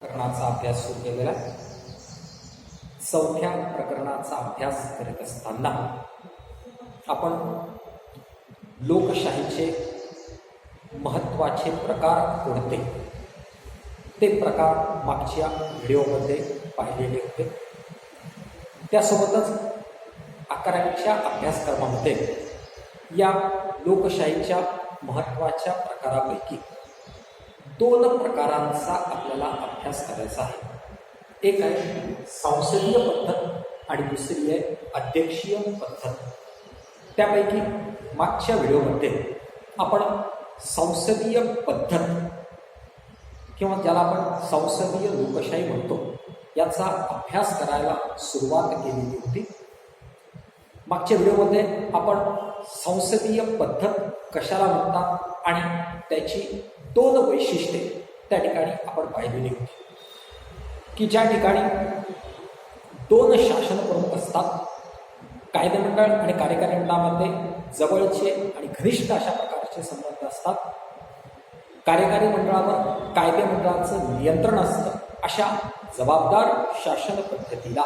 प्रकरणाचा अभ्यास सुरू केलेला आहे. चौथ्या प्रकरणाचा अभ्यास करीत असताना आपण लोकशाहीचे महत्त्वाचे प्रकार कोणते ते प्रकार मागच्या व्हिडिओमध्ये पाहिलेले होते. त्यासोबतच 11वीच्या अभ्यासक्रमामध्ये या लोकशाहीच्या महत्त्वाच्या प्रकारापैकी 2 प्रकारांचा आपल्याला अभ्यास करायचा आहे. एक आहे संसदीय पद्धत आणि दुसरी आहे अध्यक्षीय पद्धत. त्यापैकी मागच्या व्हिडिओमध्ये आपण संसदीय पद्धत किंवा ज्याला आपण संसदीय लोकशाही म्हणतो याचा अभ्यास करायला सुरुवात केलेली होती. मागच्या व्हिडिओमध्ये आपण संसदीय पद्धत कशाला म्हणतात आणि त्याची 2 वैशिष्ट्ये त्या ठिकाणी आपण पाहिलेली होती की ज्या ठिकाणी 2 शासन प्रमुख असतात. कायदेमंडळ आणि कार्यकारी मंडळामध्ये जवळचे आणि घनिष्ठ अशा प्रकारचे संबंध असतात. कार्यकारी मंडळावर कायदेमंडळाचं नियंत्रण असतं. अशा जबाबदार शासन पद्धतीला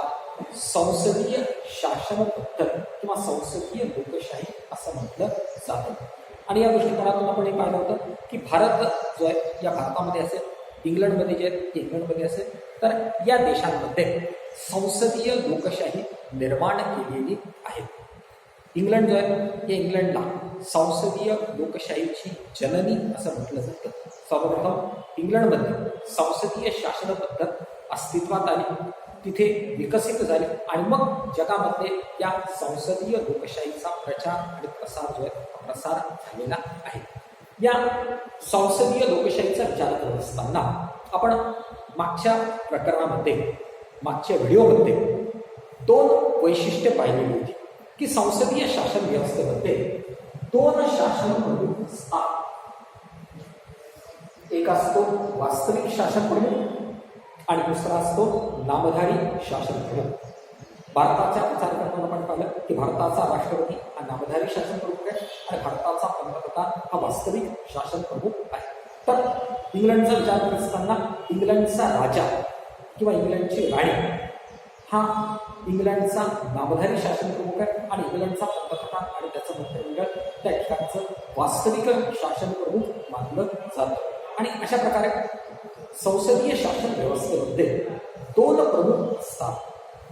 संसदीय शासन पद्धत किंवा संसदीय लोकशाही असं म्हटलं जातं. आणि या दृष्टिकोनातून आपण हे पाहिलं होतं की भारत जो आहे या भारतामध्ये असेल, इंग्लंडमध्ये जे आहे इंग्लंडमध्ये असेल, तर या देशांमध्ये संसदीय लोकशाही निर्माण केलेली आहे. इंग्लंड जो आहे हे इंग्लंडला संसदीय लोकशाहीची जननी असं म्हटलं जातं. सर्वप्रथम इंग्लंडमध्ये संसदीय शासन पद्धत अस्तित्वात आली, तिथे विकसित झाली आणि मग जगामध्ये या संसदीय लोकशाहीचा प्रचार आणि प्रसार जो आहे प्रसार झालेला आहे. या संसदीय लोकशाहीचा विचार करत असताना आपण मागच्या प्रकरणामध्ये मागच्या व्हिडिओमध्ये 2 वैशिष्ट्ये पाहिलेली होती की संसदीय शासन व्यवस्थेमध्ये 2 शासन प्रमुख असतात. एक असतो वास्तविक शासन प्रमुख आणि दुसरा असतो नामधारी शासन प्रमुख. भारताच्या विचार करताना आपण पाहिलं की भारताचा राष्ट्रपती हा नामधारी शासन प्रमुख आहे आणि भारताचा पंतप्रधान हा वास्तविक शासन प्रमुख आहे. तर इंग्लंडचा विचार करत असताना इंग्लंडचा राजा किंवा इंग्लंडची राणी हा इंग्लंडचा नामधारी शासन प्रमुख आहे आणि इंग्लंडचा पंतप्रधान आणि त्याचं मंत्रिमंडळ त्या ठिकाणचं वास्तविक शासन प्रमुख मानलं जातं. आणि अशा प्रकारे संसदीय शासन व्यवस्थेमध्ये 2 प्रमुख असतात.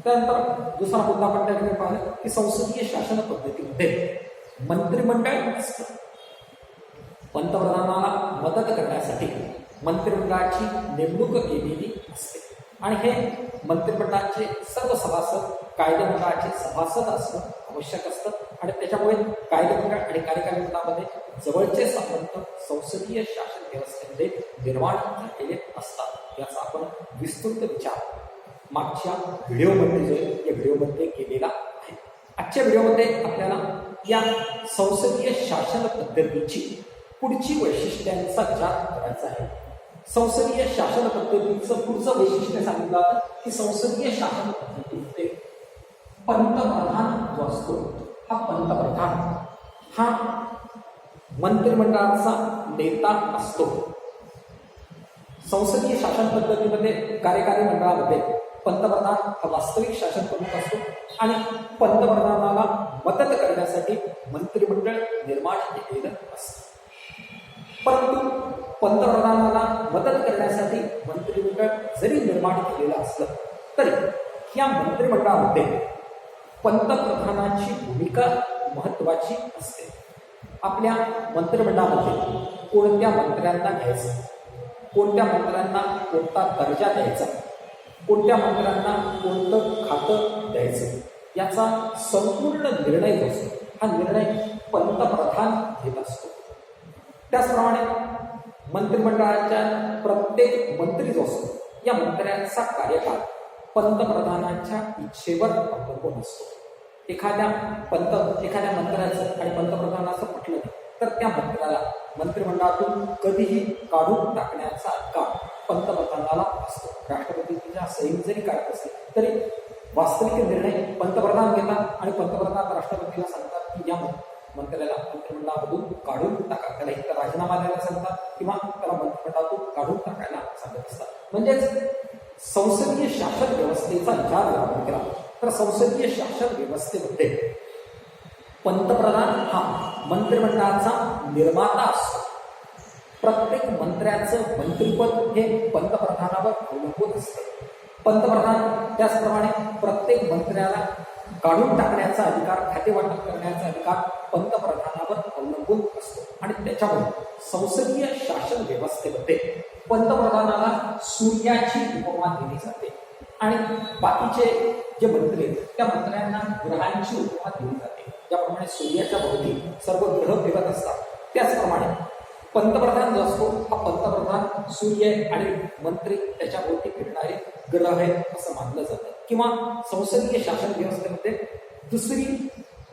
त्यानंतर दुसरा मुद्दा आपण त्या ठिकाणी पाहिलं की संसदीय शासन पद्धतीमध्ये मंत्रिमंडळ असतं. पंतप्रधानाला मदत करण्यासाठी मंत्रिमंडळाची नेमणूक केलेली असते आणि हे मंत्रिमंडळाचे सर्व सभासद कायदेमंडळाचे सभासद असणं आवश्यक असतं. आणि त्याच्यामुळे कायदेमंडळ आणि कार्यकारी मंडळामध्ये जवळचे संबंध संसदीय शासन व्यवस्थेमध्ये निर्माण झालेले असतात. याचा आपण विस्तृत विचार मागच्या व्हिडिओमध्ये जो आहे या व्हिडिओमध्ये केलेला आहे. आजच्या व्हिडिओमध्ये आपल्याला या संसदीय शासन पद्धतीची पुढची वैशिष्ट्यांचा विचार करायचा आहे. संसदीय शासन पद्धतीचं पुढचं वैशिष्ट्य सांगितलं की संसदीय शासन पद्धतीमध्ये पंतप्रधान जो असतो हा पंतप्रधान हा मंत्रिमंडळाचा नेता असतो. संसदीय शासन पद्धतीमध्ये कार्यकारी मंडळामध्ये पंतप्रधान हा वास्तविक शासन प्रमुख असतो आणि पंतप्रधानाला मदत करण्यासाठी मंत्रिमंडळ निर्माण केलेलं असतं. परंतु पंतप्रधानाला मदत करण्यासाठी मंत्रिमंडळ जरी निर्माण केलेलं असलं तरी या मंत्रिमंडळामध्ये पंतप्रधानाची भूमिका महत्त्वाची असते. आपल्या मंत्रिमंडळामध्ये कोणत्या मंत्र्यांना घ्यायचं, कोणत्या मंत्र्यांना कोणता दर्जा द्यायचा, कोणत्या मंत्र्यांना कोणतं खातं द्यायचं याचा संपूर्ण निर्णय जो असतो हा निर्णय पंतप्रधान घेत असतो. त्याचप्रमाणे मंत्रिमंडळाच्या प्रत्येक मंत्री जो असतो या मंत्र्यांचा कार्यकाळ पंतप्रधानाच्या इच्छेवर अवलंबून असतो. एखाद्या मंत्र्याचं आणि पंतप्रधानाचं पटलं नाही तर त्या मंत्र्याला मंत्रिमंडळातून कधीही काढून टाकण्याचा अधिकार पंतप्रधानाला असतो. राष्ट्रपती तिच्या सही जरी काढत असेल तरी वास्तविक निर्णय पंतप्रधान घेतात आणि पंतप्रधान राष्ट्रपतीला सांगतात की या मंत्र्याला मंत्रिमंडळामधून काढून टाका, त्याला इतर राजीनामा द्यायला सांगतात किंवा त्याला मंत्रिमंडळातून काढून टाकायला सांगत असतात. म्हणजेच संसदीय शासन व्यवस्थेचा विचार आपण केला तर संसदीय शासन व्यवस्थेमध्ये पंतप्रधान हा मंत्रिमंडळाचा निर्माता असतो. प्रत्येक मंत्र्याचं मंत्रिपद हे पंतप्रधानावर अवलंबून असते. पंतप्रधान त्याचप्रमाणे प्रत्येक मंत्र्याला काढून टाकण्याचा अधिकार, खातेवाटप करण्याचा अधिकार पंतप्रधानावर अवलंबून असतो. आणि त्याच्यामुळे संसदीय शासन व्यवस्थेमध्ये पंतप्रधानाला सूर्याची उपमा दिली जाते आणि बाकीचे जे मंत्री आहेत त्या मंत्र्यांना ग्रहांची उपमा दिली जाते. ज्याप्रमाणे सूर्याच्या भोवती सर्व ग्रह फिरत असतात त्याचप्रमाणे पंतप्रधान जो असतो हा पंतप्रधान सूर्य आहे आणि मंत्री त्याच्या भोवती फिरणारे ग्रह आहेत असं मानलं जातं. किंवा संसदीय शासन व्यवस्थेमध्ये दुसरी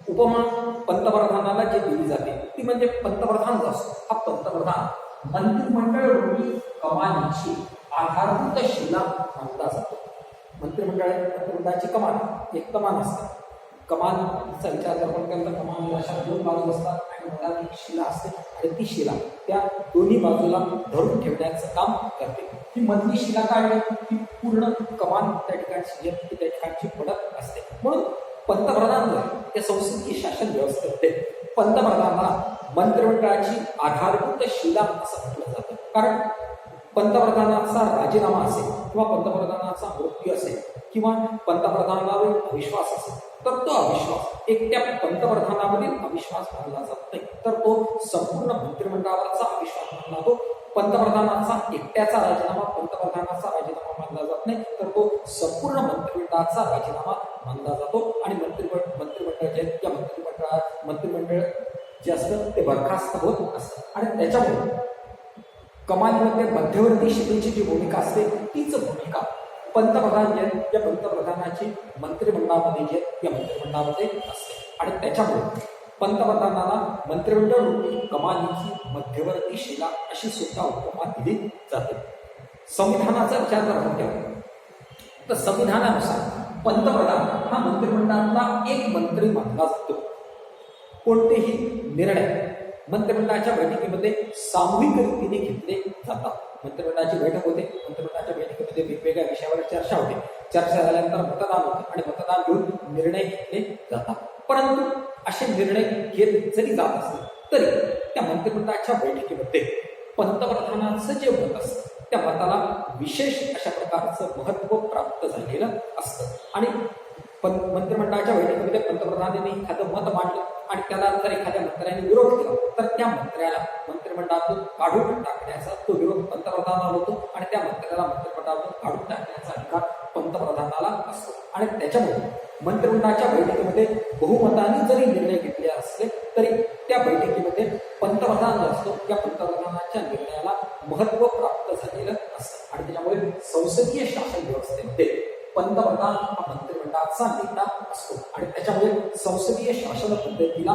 उपमा पंतप्रधानाला जी दिली जाते ती म्हणजे पंतप्रधान जो असतो हा पंतप्रधान मंत्रिमंडळ रूपी कमानीची आधारभूत शिला मानला जातो. मंत्रिमंडळाची कमान एक कमान असते. कमानचा विचार जर आपण केला तर कमान अशा दोन बाजू असतात आणि मधात एक शिला असते आणि ती शिला त्या दोन्ही बाजूला धरून ठेवण्याचं काम करते. ही मधली शिला काढली की पूर्ण कमान त्या ठिकाणची पडत असते. म्हणून पंतप्रधान या संसदीय शासन व्यवस्थेमध्ये पंतप्रधानाला मंत्रिमंडळाची आधारभूत शिला असं म्हटलं जातं. कारण पंतप्रधानाचा राजीनामा असेल किंवा पंतप्रधानाचा मृत्यू असेल किंवा पंतप्रधानावर अविश्वास असेल तर तो अविश्वास एकट्या पंतप्रधानावरील अविश्वास मानला जात नाही, तर तो संपूर्ण मंत्रिमंडळावरचा अविश्वास मानला जातो. पंतप्रधानाचा एकट्याचा राजीनामा पंतप्रधानाचा राजीनामा मानला जात नाही, तर तो संपूर्ण मंत्रिमंडळाचा राजीनामा मानला जातो. आणि मंत्रिमंडळ जे असतं ते बरखास्त होत असतं. आणि त्याच्यामुळे कमानीमध्ये मध्यवर्ती शिलेची जी भूमिका असते तीच भूमिका पंतप्रधान जे या पंतप्रधानाची मंत्रिमंडळामध्ये जे या मंत्रिमंडळामध्ये असते. आणि त्याच्यामुळे पंतप्रधानाला मंत्रिमंडळ रूपी कमानीची मध्यवर्ती शिला अशी सुद्धा उपमा दिली जाते. संविधानाचा विचार जर आपण केला तर संविधानानुसार पंतप्रधान हा मंत्रिमंडळातला एक मंत्री मानला जातो. कोणतेही निर्णय मंत्रिमंडळाच्या बैठकीमध्ये सामूहिक रीतीने घेतले जातात. मंत्रिमंडळाची बैठक होते, मंत्रिमंडळाच्या बैठकीमध्ये वेगवेगळ्या विषयावर चर्चा होते, चर्चा झाल्यानंतर मतदान होते आणि मतदान घेऊन निर्णय घेतले जातात. परंतु असे निर्णय घेत जरी जात असले तरी त्या मंत्रिमंडळाच्या बैठकीमध्ये पंतप्रधानाचं जे मत असतं त्या मताला विशेष अशा प्रकारचं महत्त्व प्राप्त झालेलं असतं. आणि मंत्रिमंडळाच्या बैठकीमध्ये पंतप्रधानांनी एखादं मत मांडलं आणि त्याला जर एखाद्या मंत्र्याने विरोध केला तर त्या मंत्र्याला मंत्रिमंडळातून काढून टाकण्याचा तो विरोध पंतप्रधानाला होतो आणि त्या मंत्र्याला मंत्रिमंडळातून काढून टाकण्याचा अधिकार पंतप्रधानाला असतो. आणि त्याच्यामुळे मंत्रिमंडळाच्या बैठकीमध्ये बहुमताने जरी निर्णय घेतले असले तरी त्या बैठकीमध्ये पंतप्रधान जो असतो त्या पंतप्रधानाच्या निर्णयाला महत्त्व प्राप्त झालेलं असतं. आणि त्याच्यामुळे संसदीय शासन व्यवस्थेमध्ये पंतप्रधान हा मंत्रिमंडळाचा नेता असतो. आणि त्याच्यामुळे संसदीय शासन पद्धतीला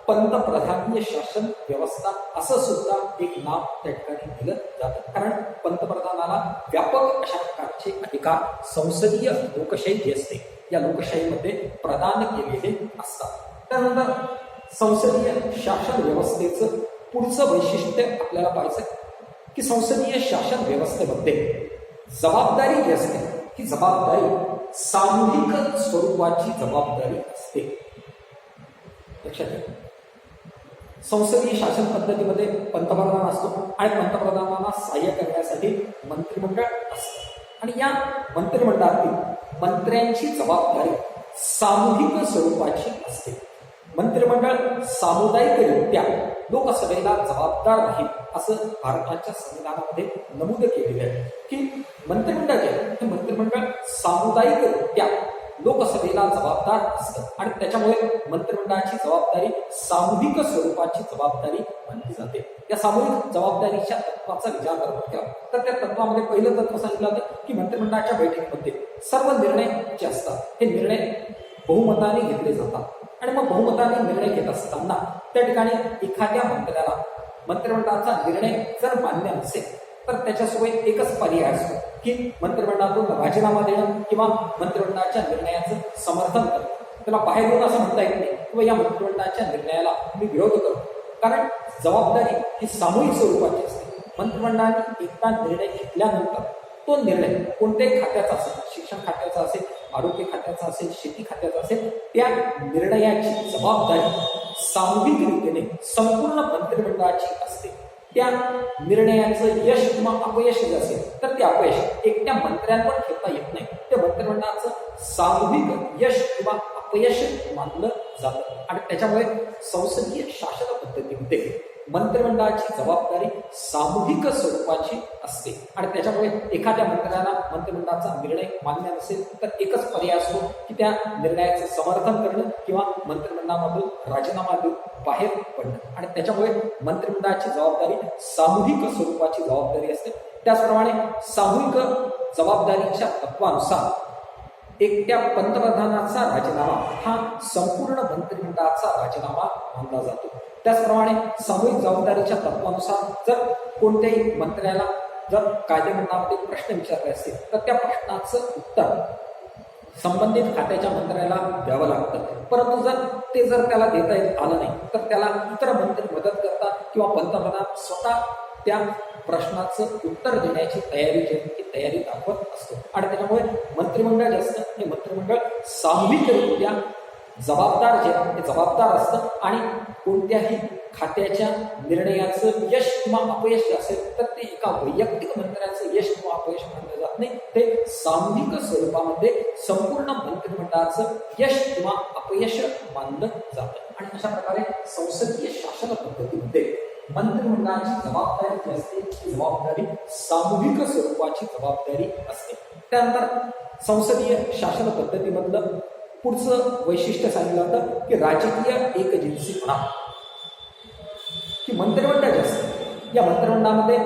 पंतप्रधानीय शासन व्यवस्था असं सुद्धा एक नाव त्या ठिकाणी दिलं जातं. कारण पंतप्रधानाला व्यापक अशा प्रकारचे अधिकार संसदीय लोकशाही जी असते या लोकशाहीमध्ये प्रदान केलेले असतात. त्यानंतर संसदीय शासन व्यवस्थेचं पुढचं वैशिष्ट्य आपल्याला पाहायचं की संसदीय शासन व्यवस्थेमध्ये जबाबदारी जी असते ही जबाबदारी सामूहिक स्वरूपाची जबाबदारी असते. लक्षात घ्या, संसदीय शासन पद्धतीमध्ये पंतप्रधान असतो आणि पंतप्रधानांना सहाय्य करण्यासाठी मंत्रिमंडळ असतं. आणि या मंत्रिमंडळातील मंत्र्यांची जबाबदारी सामूहिक स्वरूपाची असते. मंत्रिमंडळ सामुदायिकरित्या लोकसभेला जबाबदार राहील असं भारताच्या संविधानामध्ये नमूद केलेले आहे की मंत्रिमंडळ जे आहे ते मंत्रिमंडळ सामुदायिकरित्या लोकसभेला जबाबदार असतं. आणि त्याच्यामुळे मंत्रिमंडळाची जबाबदारी सामूहिक स्वरूपाची जबाबदारी मानली जाते. या सामूहिक जबाबदारीच्या तत्वाचा विचार करत केला तर त्या तत्वामध्ये पहिलं तत्व सांगितलं होतं की मंत्रिमंडळाच्या बैठकीमध्ये सर्व निर्णय जे असतात हे निर्णय बहुमताने घेतले जातात. आणि मग बहुमताने निर्णय घेत असताना त्या ठिकाणी एखाद्या मंत्र्याला मंत्रिमंडळाचा निर्णय जर मान्य नसेल तर त्याच्यासोबत एकच पर्याय असतो की मंत्रिमंडळातून राजीनामा देणं किंवा मंत्रिमंडळाच्या निर्णयाचं समर्थन करणं. त्याला बाहेर येऊन असं म्हणता येत नाही किंवा या मंत्रिमंडळाच्या निर्णयाला मी विरोध करतो. कारण जबाबदारी ही सामूहिक स्वरूपाची असते. मंत्रिमंडळाने एकदा निर्णय घेतल्यानंतर तो निर्णय कोणत्याही खात्याचा असेल, शिक्षण खात्याचा असेल, आरोग्य खात्याचा असेल, शेती खात्याचा असेल, त्या निर्णयाची जबाबदारी सामूहिक रीतीने संपूर्ण मंत्रिमंडळाची असते. त्या निर्णयाचं यश किंवा अपयश जे असेल तर ते अपयश एकट्या मंत्र्यांवर ठेवता येत नाही. ते मंत्रिमंडळाचं सामूहिक यश किंवा अपयश मानलं जातं आणि त्याच्यामुळे संसदीय शासन पद्धतीमध्ये मंत्रिमंडळाची जबाबदारी सामूहिक स्वरूपाची असते आणि त्याच्यामुळे एखाद्या मंत्र्याला मंत्रिमंडळाचा निर्णय मान्य नसेल तर एकच पर्याय असतो की त्या निर्णयाचं समर्थन करणं किंवा मंत्रिमंडळामधून राजीनामा देऊन बाहेर पडणं आणि त्याच्यामुळे मंत्रिमंडळाची जबाबदारी सामूहिक स्वरूपाची जबाबदारी असते. त्याचप्रमाणे सामूहिक जबाबदारीच्या तत्वानुसार एकट्या पंतप्रधानाचा राजीनामा हा संपूर्ण मंत्रिमंडळाचा राजीनामा मानला जातो. त्याचप्रमाणे सामूहिक जबाबदारीच्या तत्वानुसार जर कोणत्याही मंत्र्याला जर कायदेमंडळामध्ये प्रश्न विचारले असतील तर त्या प्रश्नाचं उत्तर संबंधित खात्याच्या मंत्र्याला द्यावं लागतं. परंतु जर त्याला देता आलं नाही तर त्याला इतर मंत्री मदत करतात किंवा पंतप्रधान स्वतः त्या प्रश्नाचं उत्तर देण्याची तयारी दाखवत असतो आणि त्याच्यामुळे मंत्रिमंडळ जे असतं हे मंत्रिमंडळ सामूहिकरित्या जबाबदार जे आहे ते जबाबदार असतं आणि कोणत्याही खात्याच्या निर्णयाचं यश किंवा अपयश जे असेल तर ते एका वैयक्तिक मंत्र्याचं यश किंवा अपयश मानलं जात नाही. ते सामूहिक स्वरूपामध्ये संपूर्ण मंत्रिमंडळाचं यश किंवा अपयश मानलं जातं आणि अशा प्रकारे संसदीय शासन पद्धतीमध्ये मंत्रिमंडळाची जबाबदारी जी असते ती जबाबदारी सामूहिक स्वरूपाची जबाबदारी असते. त्यानंतर संसदीय शासन पद्धतीमधलं पुढचं वैशिष्ट्य सांगितलं होतं की राजकीय एकजिन्सीपणा, की मंत्रिमंडळ जे असतं या मंत्रिमंडळामध्ये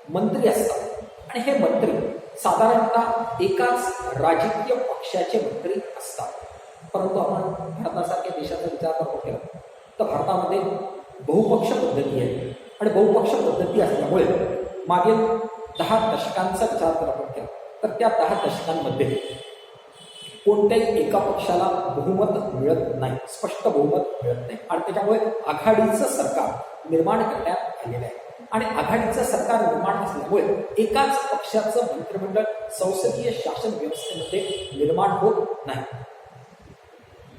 मंत्री असतात आणि हे मंत्री साधारणतः एकाच राजकीय पक्षाचे मंत्री असतात. परंतु आपण भारतासारख्या देशाचा विचार करतो केला तर भारतामध्ये बहुपक्ष पद्धती आहे आणि बहुपक्ष पद्धती असल्यामुळे मागील 10 दशकांचा विचार केला तर त्या 10 दशकांमध्ये कोणत्याही एका पक्षाला बहुमत मिळत नाही, स्पष्ट बहुमत मिळत नाही आणि त्याच्यामुळे आघाडीचं सरकार निर्माण करण्यात आलेलं आहे आणि आघाडीचं सरकार निर्माण असल्यामुळे एकाच पक्षाचं मंत्रिमंडळ संसदीय शासन व्यवस्थेमध्ये निर्माण होत नाही.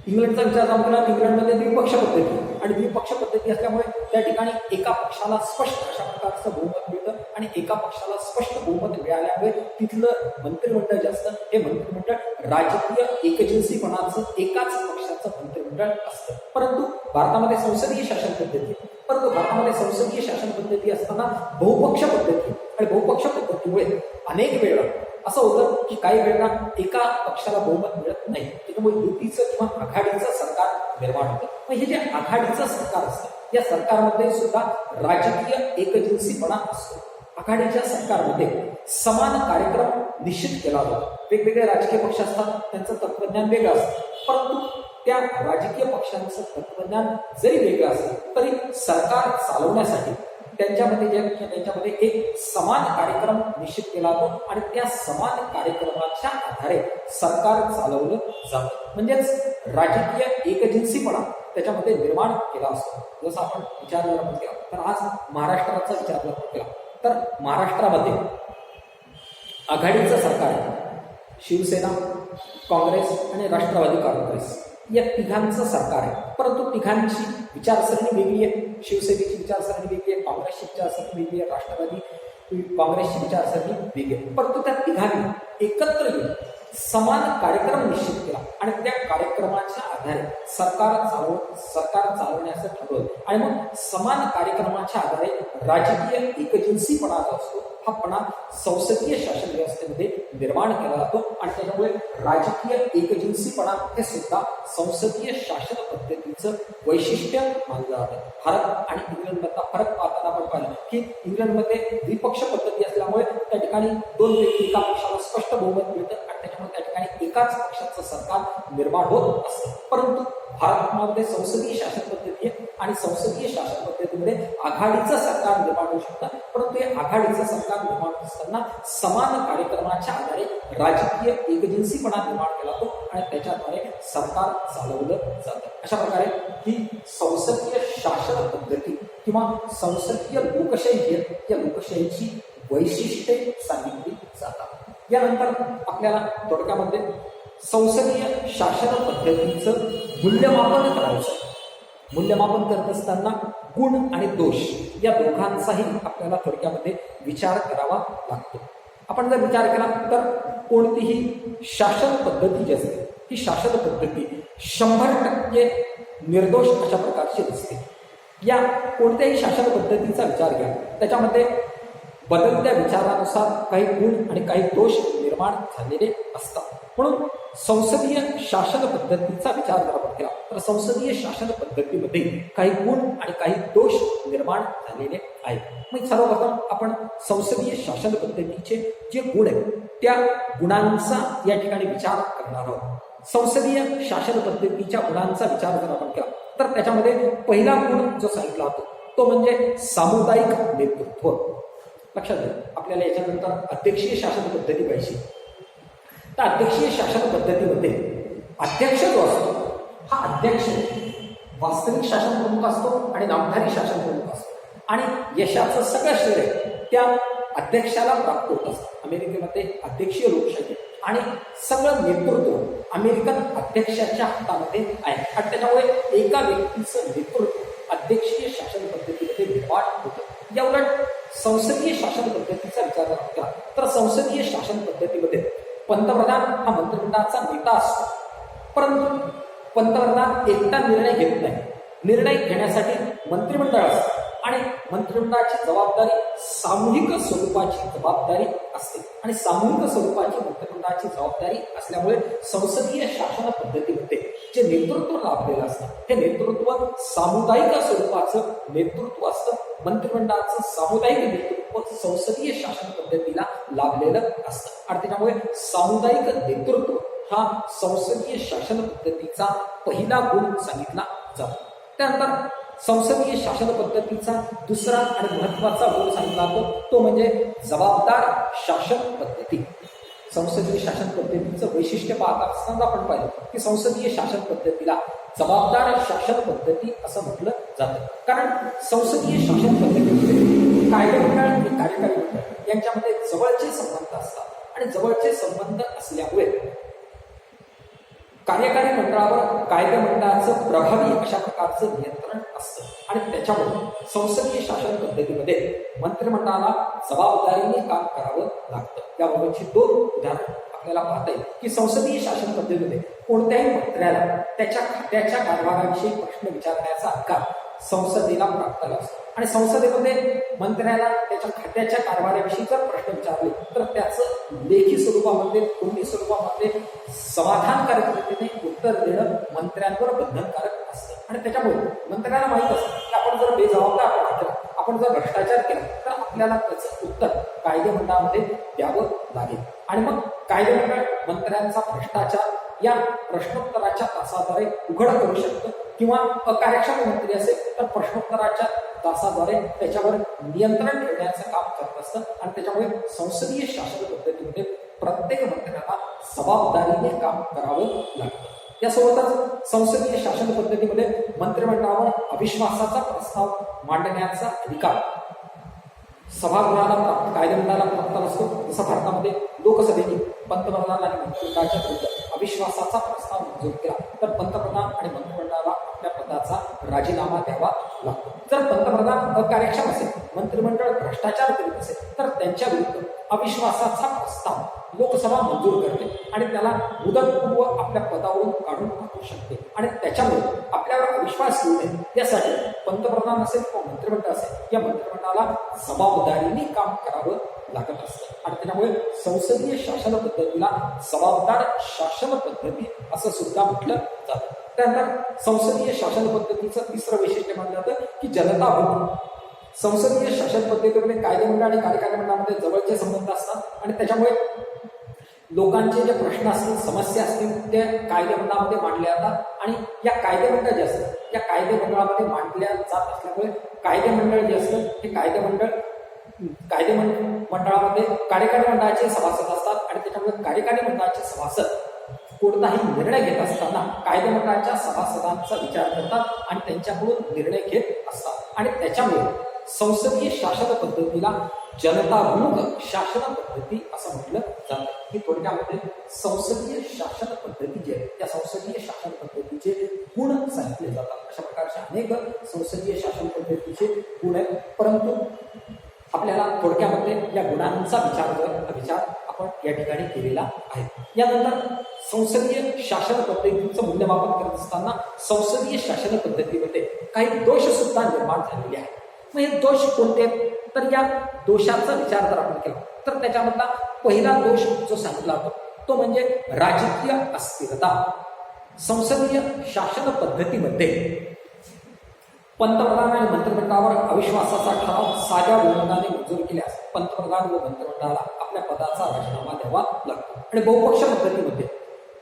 इंग्लंडचा विचार केला इंग्लंडमध्ये द्विपक्ष पद्धती आणि द्विपक्ष पद्धती असल्यामुळे त्या ठिकाणी एका पक्षाला स्पष्ट अशा प्रकारचं बहुमत मिळतं आणि एका पक्षाला स्पष्ट बहुमत मिळाल्यामुळे तिथलं मंत्रिमंडळ जे असतं हे मंत्रिमंडळ राजकीय एकजिन्सीपणाचं एकाच पक्षाचं मंत्रिमंडळ असतं. परंतु भारतामध्ये संसदीय शासन पद्धती असताना बहुपक्ष पद्धती आणि बहुपक्ष पद्धतीमुळे अनेक वेळा असं होतं की काही वेळा एका पक्षाला बहुमत मिळत नाही, त्याच्यामुळे युतीचं किंवा आघाडीचं सरकार निर्माण होतं. मग हे जे आघाडीचं सरकार असतं या सरकारमध्ये सुद्धा राजकीय एकजिन्सीपणा असतो. आघाडीच्या सरकारमध्ये समान कार्यक्रम निश्चित केला जातो. वेगवेगळे राजकीय पक्ष असतात, त्यांचं तत्वज्ञान वेगळं असतं, परंतु त्या राजकीय पक्षांचं तत्वज्ञान जरी वेगळं असलं तरी सरकार चालवण्यासाठी त्यांच्यामध्ये एक समान कार्यक्रम निश्चित केला जातो आणि त्या समान कार्यक्रमाच्या आधारे सरकार चालवलं जातं. म्हणजेच राजकीय एकजिन्सीपणा त्याच्यामध्ये निर्माण केला असतो. जसं आपण विचार जर केला तर आज महाराष्ट्राचा विचार जर केला तर महाराष्ट्रामध्ये आघाडीचं सरकार आहे. शिवसेना, काँग्रेस आणि राष्ट्रवादी काँग्रेस या तिघांचं सरकार आहे. परंतु तिघांची विचारसरणी वेगळी आहे. शिवसेनेची विचारसरणी वेगळी आहे, काँग्रेसची विचारसरणी वेगळी आहे, राष्ट्रवादी काँग्रेसची विचारसरणी वेगळी आहे. परंतु त्या तिघांनी एकत्र येऊन समान कार्यक्रम निश्चित केला आणि त्या कार्यक्रमाच्या आधारे सरकार चालवण्याचं ठरवलं आणि मग समान कार्यक्रमाच्या आधारे राजकीय एकजिन्सीपणा जो असतो हा पणा संसदीय शासन व्यवस्थेमध्ये निर्माण केला जातो आणि त्याच्यामुळे राजकीय एकजिन्सीपणा हे सुद्धा संसदीय शासन पद्धतीचं वैशिष्ट्य मानलं जातं. भारत आणि इंग्लंडमधला फरक पाहताना आपण पाहिलं की इंग्लंडमध्ये द्विपक्ष पद्धती असल्यामुळे त्या ठिकाणी दोन व्यक्ती एका पक्षाला स्पष्ट बहुमत मिळतं आणि त्याच्यामुळे त्या ठिकाणी एकाच पक्षाचं सरकार निर्माण होत असतं. परंतु भारतामध्ये संसदीय शासन पद्धती आहे आणि संसदीय शासन पद्धतीमध्ये आघाडीचं सरकार निर्माण होऊ शकतं. परंतु हे आघाडीचं सरकार निर्माण होत असताना समान कार्यक्रमाच्या आधारे राजकीय एकजिन्सीपणा निर्माण केला जातो आणि त्याच्याद्वारे सरकार चालवलं जातं. अशा प्रकारे ही संसदीय शासन पद्धती किंवा संसदीय लोकशाही या लोकशाहीची वैशिष्ट्ये सांगितली जातात। यानंतर आपल्याला थोडक्यामध्ये संसदीय शासन पद्धतीचं मूल्यमापन करायचं। मूल्यमापन करत असताना गुण आणि दोष या दोघांचाही आपल्याला थोडक्यामध्ये विचार करावा लागतो। आपण जर विचार केला तर कोणतीही शासन पद्धती जी असते ही शासन पद्धती 100% निर्दोष अशा प्रकारची असते। या कोणत्याही शासन पद्धतीचा विचार घ्या, त्याच्यामध्ये बदलत्या विचारानुसार काही गुण आणि काही दोष निर्माण झालेले असतात। म्हणून संसदीय शासन पद्धतीचा विचार जर आपण केला तर संसदीय शासन पद्धतीमध्ये काही गुण आणि काही दोष निर्माण झालेले आहेत। मग सर्वप्रथम आपण संसदीय शासन पद्धतीचे जे गुण आहेत त्या गुणांचा या ठिकाणी विचार करणार आहोत। संसदीय शासन पद्धतीच्या गुणांचा विचार जर आपण केला तर त्याच्यामध्ये पहिला गुण जो सांगितला होता तो म्हणजे सामुदायिक नेतृत्व। लक्षात घ्या, आपल्याला याच्यानंतर अध्यक्षीय शासन पद्धती पाहिजे। तर अध्यक्षीय शासन पद्धतीमध्ये अध्यक्ष जो असतो हा अध्यक्ष वास्तविक शासन प्रमुख असतो आणि नामधारी शासन प्रमुख असतो आणि यशाचं सगळं श्रेय त्या अध्यक्षाला प्राप्त होत असतं। अमेरिकेमध्ये अध्यक्षीय लोकशाही आणि सगळं नेतृत्व अमेरिकन अध्यक्षाच्या हातामध्ये आहे आणि त्याच्यामुळे एका व्यक्तीचं नेतृत्व अध्यक्षीय शासन पद्धतीमध्ये निर्माण होतं। या उलट संसदीय शासन पद्धतीचा विचार केला तर संसदीय शासन पद्धतीमध्ये पंतप्रधान हा मंत्रिमंडळाचा नेता असतो, परंतु पंतप्रधान एकटा निर्णय घेत नाही। निर्णय घेण्यासाठी मंत्रिमंडळ असतं आणि मंत्रिमंडळाची जबाबदारी सामूहिक स्वरूपाची जबाबदारी असते आणि सामूहिक स्वरूपाची मंत्रिमंडळाची जबाबदारी असल्यामुळे संसदीय शासन पद्धतीमध्ये जे नेतृत्व लाभलेलं असतं हे नेतृत्व सामुदायिक स्वरूपाचं नेतृत्व असतं। मंत्रिमंडळाचं सामुदायिक नेतृत्व संसदीय शासन पद्धतीला लाभलेलं असतं आणि त्याच्यामुळे सामुदायिक नेतृत्व हा संसदीय शासन पद्धतीचा पहिला गुण सांगितला जातो। त्यानंतर संसदीय शासन पद्धतीचा दुसरा आणि महत्वाचा गुण सांगितला जातो तो म्हणजे जबाबदार शासन पद्धती। संसदीय शासन पद्धतीचं वैशिष्ट्य पाहत असताना आपण पाहिलं की संसदीय शासन पद्धतीला जबाबदार शासन पद्धती असं म्हटलं जातं, कारण संसदीय शासन पद्धतीमध्ये कायदेमंडळ आणि कार्यकारी मंडळ यांच्यामध्ये जवळचे संबंध असतात आणि जवळचे संबंध असल्यामुळे कार्यकारी मंडळावर कायदेमंडळाचं प्रभावी अशा प्रकारचं नियंत्रण असतं आणि त्याच्यामुळे संसदीय शासन पद्धतीमध्ये मंत्रिमंडळाला जबाबदारीने काम करावं लागतं। याबाबतची 2 उदाहरणं आपल्याला पाहता येईल की संसदीय शासन पद्धतीमध्ये कोणत्याही मंत्र्याला त्याच्या खात्याच्या कारभाराविषयी प्रश्न विचारण्याचा अधिकार संसदेला प्राप्त असतो आणि संसदेमध्ये मंत्र्याला त्याच्या खात्याच्या कारभाराविषयी जर प्रश्न विचारले तर त्याचं लेखी स्वरूपामध्ये तोंडी स्वरूपामध्ये समाधानकारक रीतीने उत्तर देणं मंत्र्यांवर बंधनकारक असतं आणि त्याच्यामुळे मंत्र्यांना माहीत असतं की आपण जर बेजबाबदार केला, आपण जर भ्रष्टाचार केला तर आपल्याला त्याचं उत्तर कायदेमंडळामध्ये द्यावं लागेल आणि मग कायदेमंडळ मंत्र्यांचा भ्रष्टाचार या प्रश्नोत्तराच्या तासाद्वारे उघड करू शकतं किंवा अकार्यक्षम मंत्री असेल तर प्रश्नोत्तराच्या तासाद्वारे त्याच्यावर नियंत्रण ठेवण्याचं काम करत असतं आणि त्याच्यामुळे संसदीय शासन पद्धतीमध्ये प्रत्येक मंत्र्याला जबाबदारीने काम करावं लागतं। यासोबतच संसदीय शासन पद्धतीमध्ये मंत्रिमंडळावर अविश्वासाचा प्रस्ताव मांडण्याचा अधिकार सभागृहाला प्राप्त कायदेमंडळाला प्राप्त नसतो। जसं भारतामध्ये लोकसभेने पंतप्रधान आणि मंत्रिमंडळाच्या विरुद्ध अविश्वासाचा प्रस्ताव मंजूर केला तर पंतप्रधान आणि मंत्रिमंडळाला आपल्या पदाचा राजीनामा द्यावा लागतो। जर पंतप्रधान अकार्यक्षम असेल, मंत्रिमंडळ भ्रष्टाचार करीत असेल तर त्यांच्या विरुद्ध अविश्वासाचा प्रस्ताव लोकसभा मंजूर करते आणि त्याला मुदतपूर्व आपल्या पदावरून काढून टाकू शकते आणि त्याच्यामुळे आपल्यावर अविश्वास येऊ नये यासाठी पंतप्रधान असेल किंवा मंत्रिमंडळ असेल या मंत्रिमंडळाला जबाबदारीने काम करावं लागत असतं आणि त्याच्यामुळे संसदीय शासन पद्धतीला जबाबदार शासन पद्धती असं सुद्धा म्हटलं जातं। त्यानंतर संसदीय शासन पद्धतीचं तिसरं वैशिष्ट्य मानलं जातं की जनता भूक। संसदीय शासन पद्धतीमध्ये कायदेमंडळ आणि कार्यकारी मंडळामध्ये जवळचे संबंध असतात आणि त्याच्यामुळे लोकांचे जे प्रश्न असतील, समस्या असतील त्या कायदेमंडळामध्ये मांडल्या जातात आणि या कायदेमंडळ जे असतात या कायदेमंडळामध्ये मांडल्या जात असल्यामुळे कायदेमंडळ जे असतं हे कायदेमंडळामध्ये कार्यकारी मंडळाचे सभासद असतात आणि त्याच्यामुळे कार्यकारी मंडळाचे सभासद कोणताही निर्णय घेत असताना कायदेमंडळाच्या सभासदांचा विचार करतात आणि त्यांच्याकडून निर्णय घेत असतात आणि त्याच्यामुळे संसदीय शासन पद्धतीला जनताभिमुख शासन पद्धती असं म्हटलं जातं. की थोडक्यामध्ये संसदीय शासन पद्धती जी आहे त्या संसदीय शासन पद्धतीचे गुण सांगितले जातात. अशा प्रकारचे अनेक संसदीय शासन पद्धतीचे गुण आहेत, परंतु आपल्याला थोडक्यामध्ये या गुणांचा विचार आपण या ठिकाणी केलेला आहे. यानंतर संसदीय शासन पद्धतीचं मूल्यमापन करत असताना संसदीय शासन पद्धतीमध्ये काही दोष सुद्धा निर्माण झालेले आहेत. मग हे दोष कोणते आहेत? तर या दोषाचा विचार जर आपण केला तर त्याच्यामधला पहिला दोष जो सांगितला होता तो म्हणजे राजकीय अस्थिरता. संसदीय शासन पद्धतीमध्ये पंतप्रधान आणि मंत्रिमंडळावर अविश्वासाचा ठराव साध्या बहुमताने मंजूर केल्यास पंतप्रधान व मंत्रिमंडळाला आपल्या पदाचा राजीनामा द्यावा लागतो. आणि बहुपक्ष पद्धतीमध्ये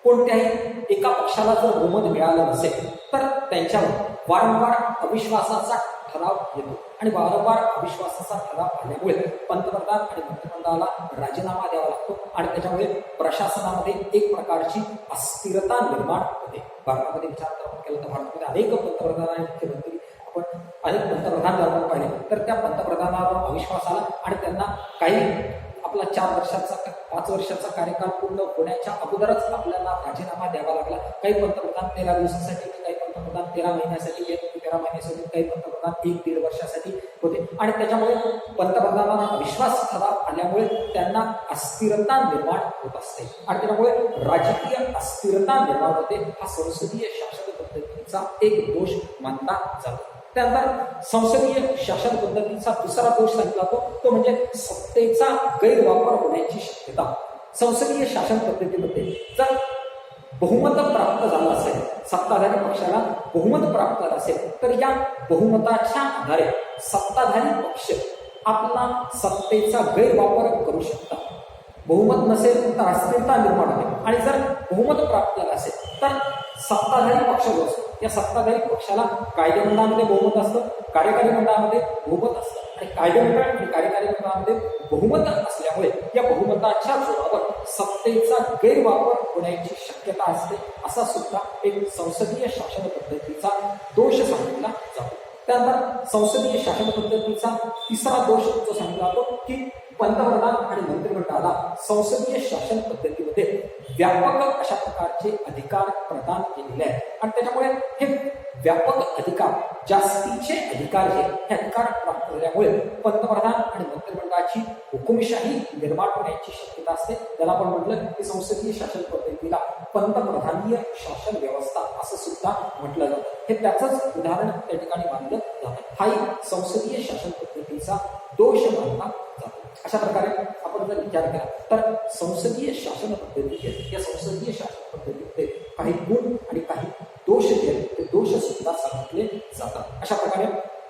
कोणत्याही एका पक्षाला जर बहुमत मिळालं नसेल तर त्यांच्यावर वारंवार अविश्वासाचा ठराव येतो आणि वारंवार अविश्वासाचा ठराव आल्यामुळे पंतप्रधान आणि मंत्रिमंडळाला राजीनामा द्यावा लागतो आणि त्याच्यामुळे प्रशासनामध्ये एक प्रकारची अस्थिरता निर्माण होते. भारतामध्ये विचार जर केला तर भारतामध्ये अनेक पंतप्रधान आणि मुख्यमंत्री आपण अनेक पंतप्रधान जर आपण पाहिले तर त्या पंतप्रधानावर अविश्वास आला आणि त्यांना काही आपला 4 वर्षाचा 5 वर्षाचा कार्यकाल पूर्ण होण्याच्या अगोदरच आपल्याला राजीनामा द्यावा लागला. काही पंतप्रधान 13 दिवसासाठी, काही पंतप्रधान 13 महिन्यासाठी, 13 महिन्यासाठी, काही पंतप्रधान 1-1.5 वर्षासाठी होते आणि त्याच्यामुळे पंतप्रधानांना अविश्वास ठराव आल्यामुळे त्यांना अस्थिरता निर्माण होत असते आणि त्यामुळे राजकीय अस्थिरता निर्माण होते. हा संसदीय शासन पद्धतीचा एक दोष मानला जातो. त्यानंतर संसदीय शासन पद्धतीचा दुसरा दोष सांगितला तो म्हणजे सत्तेचा गैरवापर होण्याची शक्यता. संसदीय शासन पद्धतीमध्ये जर बहुमत प्राप्त झालं असेल, सत्ताधारी पक्षाला बहुमत प्राप्त झालं असेल तर या बहुमताच्या आधारे सत्ताधारी पक्ष आपला सत्तेचा गैरवापर करू शकतात. बहुमत नसेल तर अस्थिरता निर्माण होते आणि जर बहुमत प्राप्त झालं असेल तर सत्ताधारी पक्ष जो असतो या सत्ताधारी पक्षाला कायदेमंडळामध्ये बहुमत असतं, कार्यकारी मंडळामध्ये बहुमत असतं आणि कायदेमंडळ आणि कार्यकारी मंडळामध्ये बहुमत असल्यामुळे या बहुमताच्या जोरावर सत्तेचा गैरवापर होण्याची शक्यता असते. असा सुद्धा एक संसदीय शासन पद्धतीचा दोष सांगितला जातो. त्यानंतर संसदीय शासन पद्धतीचा तिसरा दोष जो सांगितला जातो की पंतप्रधान आणि मंत्रिमंडळाला संसदीय शासन पद्धतीमध्ये व्यापक अशा प्रकारचे अधिकार प्रदान केलेले आहेत आणि त्याच्यामुळे हे व्यापक अधिकार, जास्तीचे अधिकार हे अधिकार प्राप्त झाल्यामुळे पंतप्रधान आणि मंत्रिमंडळाची हुकुमशाही निर्माण होण्याची शक्यता असते. त्याला आपण म्हटलं की संसदीय शासन पद्धतीला पंतप्रधानीय शासन व्यवस्था असं सुद्धा म्हटलं जातं. हे त्याचंच उदाहरण त्या ठिकाणी मानलं जातं. हाही संसदीय शासन पद्धतीचा दोष मानला जातो. अशा प्रकारे आपण जर विचार केला तर संसदीय शासन पद्धती या संसदीय शासन पद्धतीमध्ये काही गुण आणि काही दोष जे आहेत ते दोष सुद्धा सांगितले जातात. अशा प्रकारे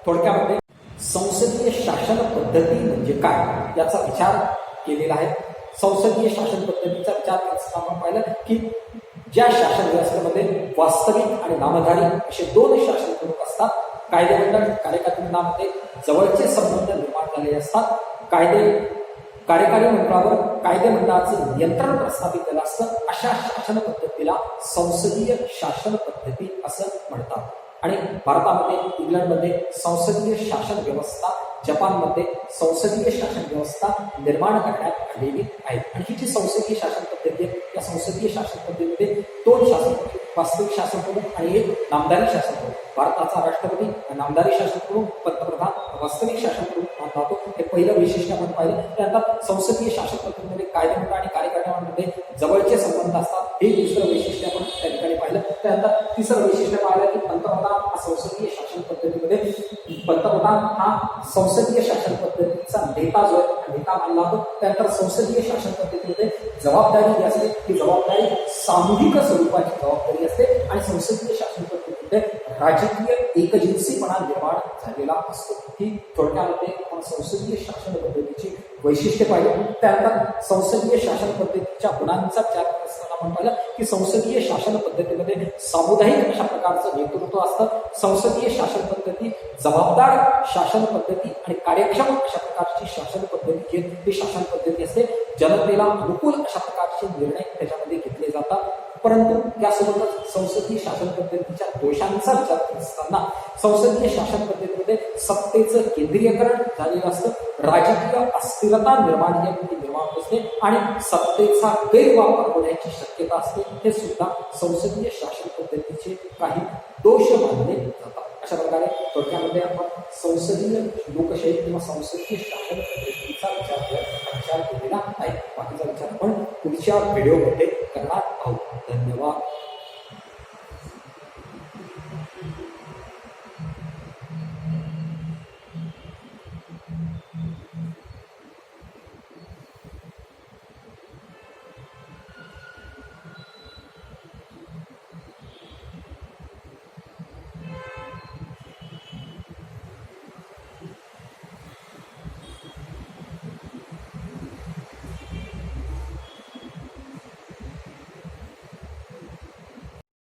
थोडक्यामध्ये संसदीय शासन पद्धती म्हणजे काय याचा विचार केलेला आहे. संसदीय शासन पद्धतीचा विचार आपण पाहिलं की ज्या शासन व्यवस्थेमध्ये वास्तविक आणि नामधारी असे 2 शासन प्रमुख असतात. कायदेमंडळ कार्यकारी मंडळामध्ये जवळचे संबंध निर्माण झालेले असतात. कार्यकारी मंडळावर कायदेमंडळाचं नियंत्रण प्रस्थापित केलं असतं. अशा शासन पद्धतीला संसदीय शासन पद्धती असं म्हणतात. आणि भारतामध्ये, इंग्लंडमध्ये संसदीय शासन व्यवस्था, जपानमध्ये संसदीय शासन व्यवस्था निर्माण करण्यात आलेली आहे. आणि ही जी संसदीय शासन पद्धती आहे या संसदीय शासन पद्धतीमध्ये 2 शासन प्रमुख, वास्तविक शासन प्रमुख आणि एक नामधारी शासन प्रमुख. भारताचा राष्ट्रपती नामधारी शासन प्रमुख, पंतप्रधान वास्तविक शासन प्रमुख मानला जातो. हे पहिलं वैशिष्ट्य आपण पाहिलं. त्यानंतर संसदीय शासन पद्धतीमध्ये कायदेमंडळ आणि कार्यकारिणीमध्ये जवळचे संबंध असतात. हे दुसरं वैशिष्ट्य आपण त्या ठिकाणी पाहिलं. त्यानंतर तिसरं वैशिष्ट्य पाहिलं की पंतप्रधान हा संसदीय शासन पद्धतीमध्ये पंतप्रधान हा संसदीय शासन पद्धतीचा नेता जो आहे नेता मानला जातो. त्यानंतर संसदीय शासन पद्धतीमध्ये जबाबदारी जी असते ही जबाबदारी सामूहिक स्वरूपाची जबाबदारी असते आणि संसदीय शासन पद्धतीमध्ये राजकीय एकजिन्सीपणा निर्माण झालेला असतो. ही थोडक्यामध्ये आपण संसदीय शासन पद्धतीची वैशिष्ट्य पाहिजे. त्यानंतर संसदीय शासन पद्धतीच्या गुणांचा विचार करत असताना आपण पाहिलं की संसदीय शासन पद्धतीमध्ये सामुदायिक अशा प्रकारचं नेतृत्व असतं. संसदीय शासन पद्धती जबाबदार शासन पद्धती आणि कार्यक्षम अशा प्रकारची शासन पद्धती ही शासन पद्धती असते. जनतेला अनुकूल अशा प्रकारचे निर्णय त्याच्यामध्ये घेतले जातात. परंतु यासोबतच संसदीय शासन पद्धतीच्या दोषांचा विचार करत असताना संसदीय शासन पद्धतीमध्ये सत्तेचं केंद्रीयकरण झालेलं असतं, राजकीय अस्थिरता निर्माण होत असते आणि सत्तेचा गैरवापर होण्याची शक्यता असते. हे सुद्धा संसदीय शासन पद्धतीचे काही दोष मानले जातात. अशा प्रकारे थोडक्यामध्ये आपण संसदीय लोकशाही किंवा संसदीय शासन पद्धतीचा विचार केलेला आहे. बाकीचा विचार आपण पुढच्या व्हिडिओमध्ये करणार आहोत. धन्यवाद.